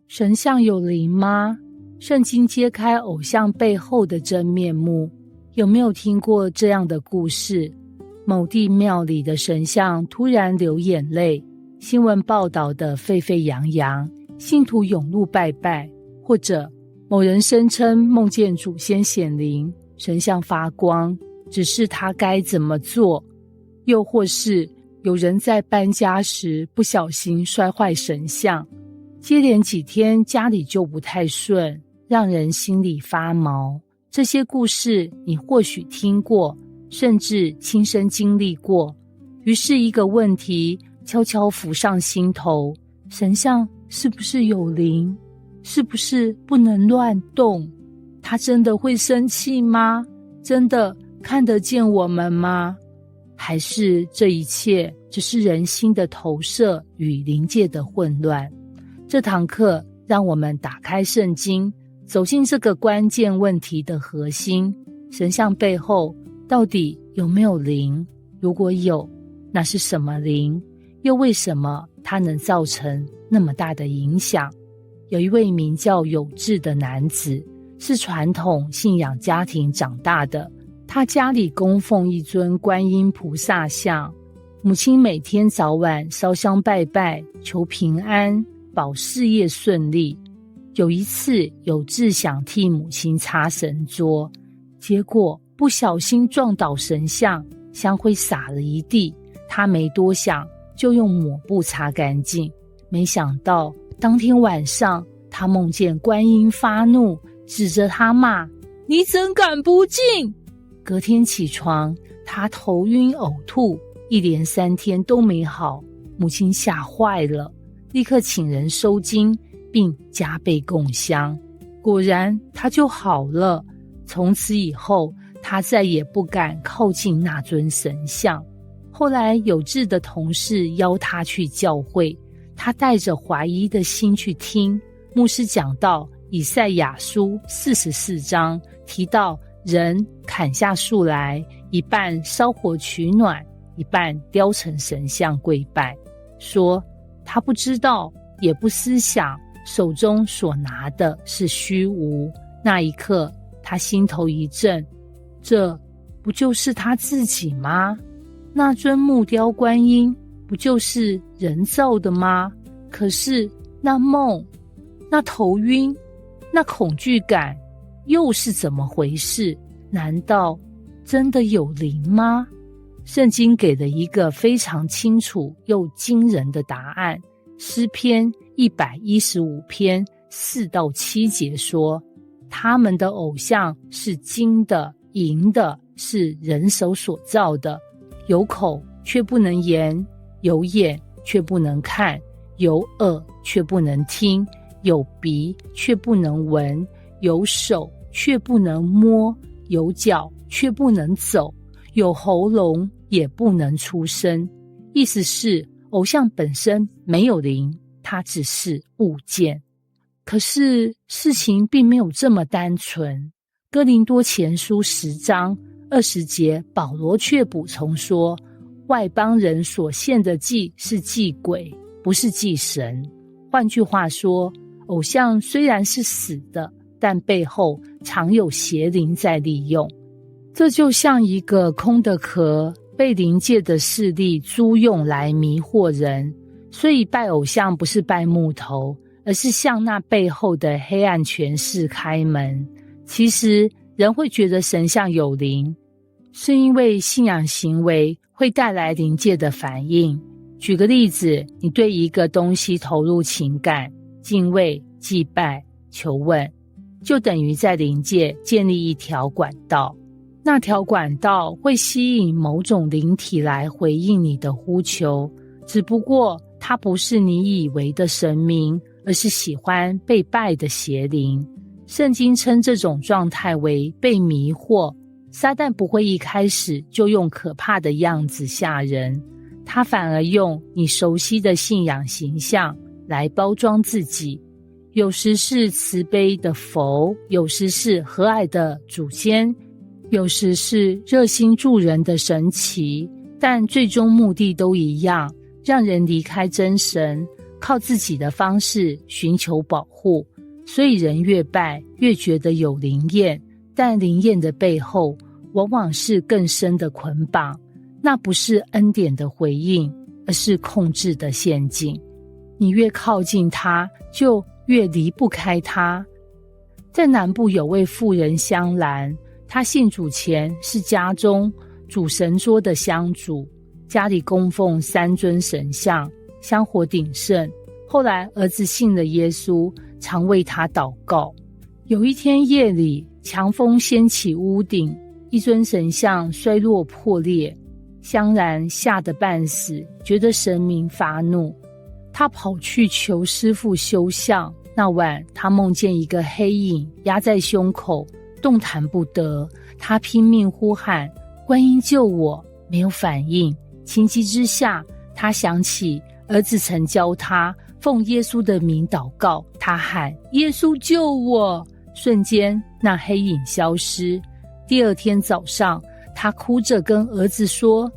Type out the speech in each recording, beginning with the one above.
神像有灵吗？圣经揭开偶像背后的真面目。有没有听过这样的故事？某地庙里的神像突然流眼泪，新闻报道得沸沸扬扬，信徒涌入拜拜，或者某人声称梦见祖先显灵，神像发光，只是他该怎么做。又或是有人在搬家时不小心摔坏神像，接连几天家里就不太顺，让人心里发毛。这些故事你或许听过，甚至亲身经历过。于是一个问题悄悄浮上心头，神像是不是有灵？是不是不能乱动？他真的会生气吗？真的看得见我们吗？还是这一切只是人心的投射与灵界的混乱？这堂课让我们打开圣经，走进这个关键问题的核心：神像背后到底有没有灵？如果有，那是什么灵？又为什么它能造成那么大的影响？有一位名叫有志的男子，是传统信仰家庭长大的。他家里供奉一尊观音菩萨像，母亲每天早晚烧香拜拜，求平安，保事业顺利。有一次，有志想替母亲擦神桌，结果不小心撞倒神像，香灰洒了一地。他没多想，就用抹布擦干净。没想到当天晚上，他梦见观音发怒，指着他骂：“你怎敢不敬？”隔天起床，他头晕呕吐，一连3天都没好。母亲吓坏了，立刻请人收惊，并加倍供香。果然他就好了。从此以后，他再也不敢靠近那尊神像。后来有志的同事邀他去教会，他带着怀疑的心去听。牧师讲到以赛亚书44章，提到人砍下树来，一半烧火取暖，一半雕成神像跪拜，说他不知道也不思想，手中所拿的是虚无。那一刻他心头一震，这不就是他自己吗？那尊木雕观音不就是人造的吗？可是那梦，那头晕，那恐惧感又是怎么回事？难道真的有灵吗？圣经给了一个非常清楚又惊人的答案。诗篇115篇4到7节说，他们的偶像是金的、银的，是人手所造的，有口却不能言，有眼却不能看，有耳却不能听，有鼻却不能闻，有手却不能摸，有脚却不能走，有喉咙也不能出声。意思是偶像本身没有灵，它只是物件。可是事情并没有这么单纯。哥林多前书10章20节，保罗却补充说，外邦人所献的祭是祭鬼，不是祭神。换句话说，偶像虽然是死的，但背后常有邪灵在利用。这就像一个空的壳，被灵界的势力租用来迷惑人。所以拜偶像不是拜木头，而是向那背后的黑暗权势开门。其实人会觉得神像有灵，是因为信仰行为会带来灵界的反应。举个例子，你对一个东西投入情感、敬畏、祭拜、求问，就等于在灵界建立一条管道。那条管道会吸引某种灵体来回应你的呼求，只不过它不是你以为的神明，而是喜欢被拜的邪灵。圣经称这种状态为被迷惑。撒旦不会一开始就用可怕的样子吓人，他反而用你熟悉的信仰形象来包装自己。有时是慈悲的佛，有时是和蔼的祖先，有时是热心助人的神奇，但最终目的都一样，让人离开真神，靠自己的方式寻求保护，所以人越拜越觉得有灵验，但灵验的背后往往是更深的捆绑，那不是恩典的回应，而是控制的陷阱。你越靠近它，就越离不开它。在南部有位妇人香兰，她信主前是家中主神桌的香主，家里供奉3尊神像，香火鼎盛。后来儿子信了耶稣，常为他祷告。有一天夜里，强风掀起屋顶，一尊神像衰落破裂，香兰吓得半死，觉得神明发怒。他跑去求师父修像。那晚他梦见一个黑影压在胸口，动弹不得。他拼命呼喊观音救我，没有反应。情急之下，他想起儿子曾教他奉耶稣的名祷告，他喊耶稣救我，瞬间那黑影消失。第二天早上，他哭着跟儿子说，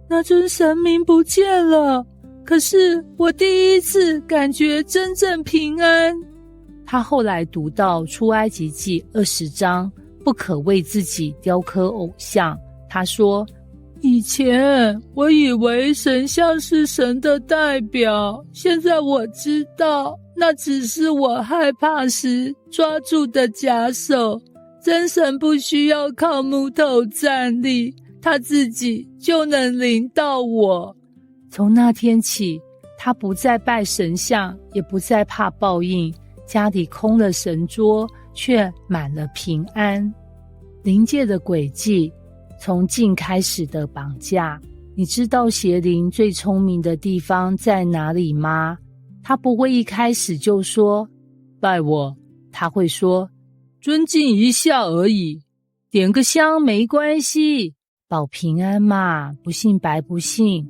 那尊神明不见了，可是我第一次感觉真正平安。他后来读到出埃及记20章，不可为自己雕刻偶像。他说，以前我以为神像是神的代表，现在我知道那只是我害怕时抓住的假手，真神不需要靠木头站立，他自己就能临到我。从那天起，他不再拜神像，也不再怕报应，家里空了神桌，却满了平安。灵界的轨迹从近开始的绑架，你知道邪灵最聪明的地方在哪里吗？他不会一开始就说拜我，他会说尊敬一下而已，点个香没关系，保平安嘛，不信白不信。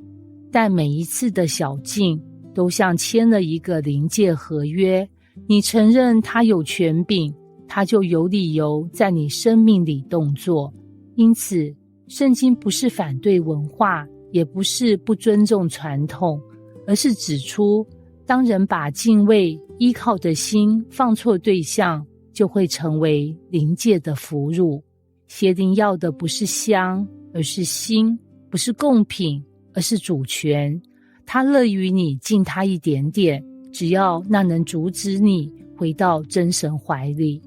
但每一次的小敬都像签了一个灵界合约，你承认他有权柄，他就有理由在你生命里动作。因此圣经不是反对文化，也不是不尊重传统，而是指出当人把敬畏依靠的心放错对象，就会成为灵界的俘虏。邪灵要的不是香，而是心，不是贡品，而是主权。他乐于你敬他一点点，只要那能阻止你回到真神怀里。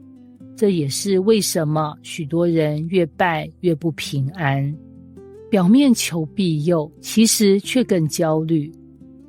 这也是为什么许多人越拜越不平安，表面求庇佑，其实却更焦虑。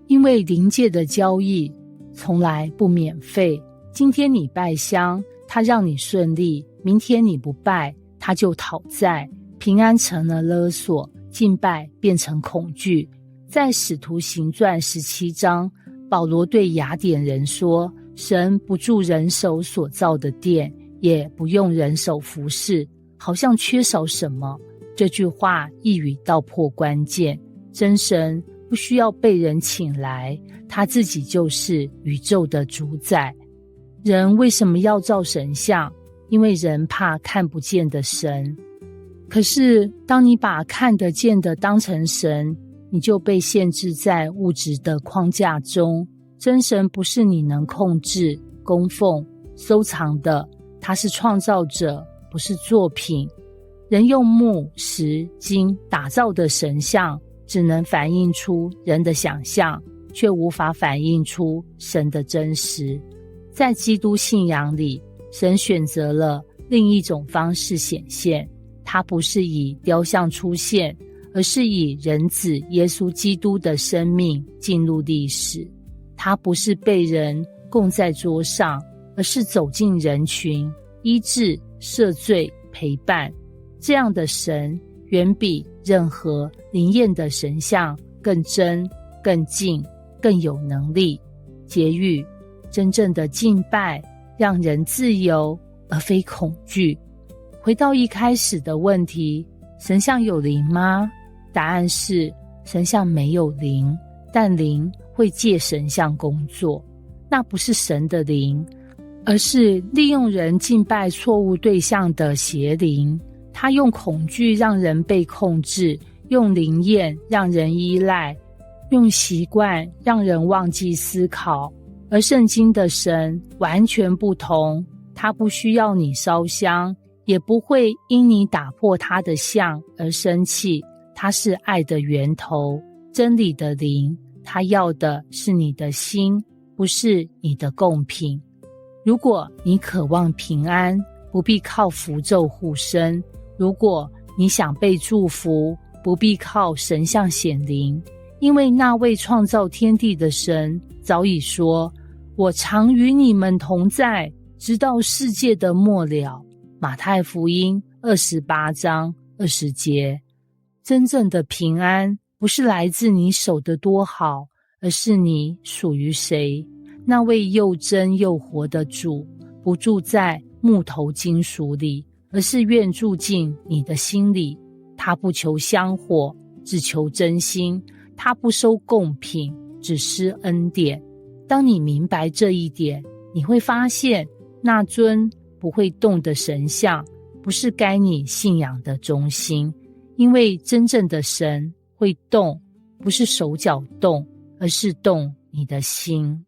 因为灵界的交易从来不免费，今天你拜香，他让你顺利，明天你不拜，他就讨债，平安成了勒索，敬拜变成恐惧。在使徒行传17章，保罗对雅典人说，神不住人手所造的殿，也不用人手服侍，好像缺少什么。这句话一语道破关键，真神不需要被人请来，他自己就是宇宙的主宰。人为什么要造神像？因为人怕看不见的神。可是当你把看得见的当成神，你就被限制在物质的框架中。真神不是你能控制、供奉、收藏的，他是创造者，不是作品。人用木、石、金打造的神像，只能反映出人的想象，却无法反映出神的真实。在基督信仰里，神选择了另一种方式显现，他不是以雕像出现，而是以人子耶稣基督的生命进入历史。他不是被人供在桌上，而是走进人群，医治、赦罪、陪伴。这样的神远比任何灵验的神像更真、更近、更有能力。节育，真正的敬拜让人自由而非恐惧。回到一开始的问题，神像有灵吗？答案是神像没有灵，但灵会借神像工作。那不是神的灵，而是利用人敬拜错误对象的邪灵。他用恐惧让人被控制，用灵验让人依赖，用习惯让人忘记思考，而圣经的神完全不同，他不需要你烧香，也不会因你打破他的像而生气，他是爱的源头，真理的灵，他要的是你的心，不是你的贡品。如果你渴望平安，不必靠符咒护身；如果你想被祝福，不必靠神像显灵，因为那位创造天地的神早已说，我常与你们同在，直到世界的末了。马太福音28章20节。真正的平安不是来自你守得多好，而是你属于谁。那位又真又活的主，不住在木头金属里，而是愿住进你的心里。他不求香火，只求真心。他不收贡品，只施恩典。当你明白这一点，你会发现那尊不会动的神像不是该你信仰的中心，因为真正的神会动，不是手脚动，而是动你的心。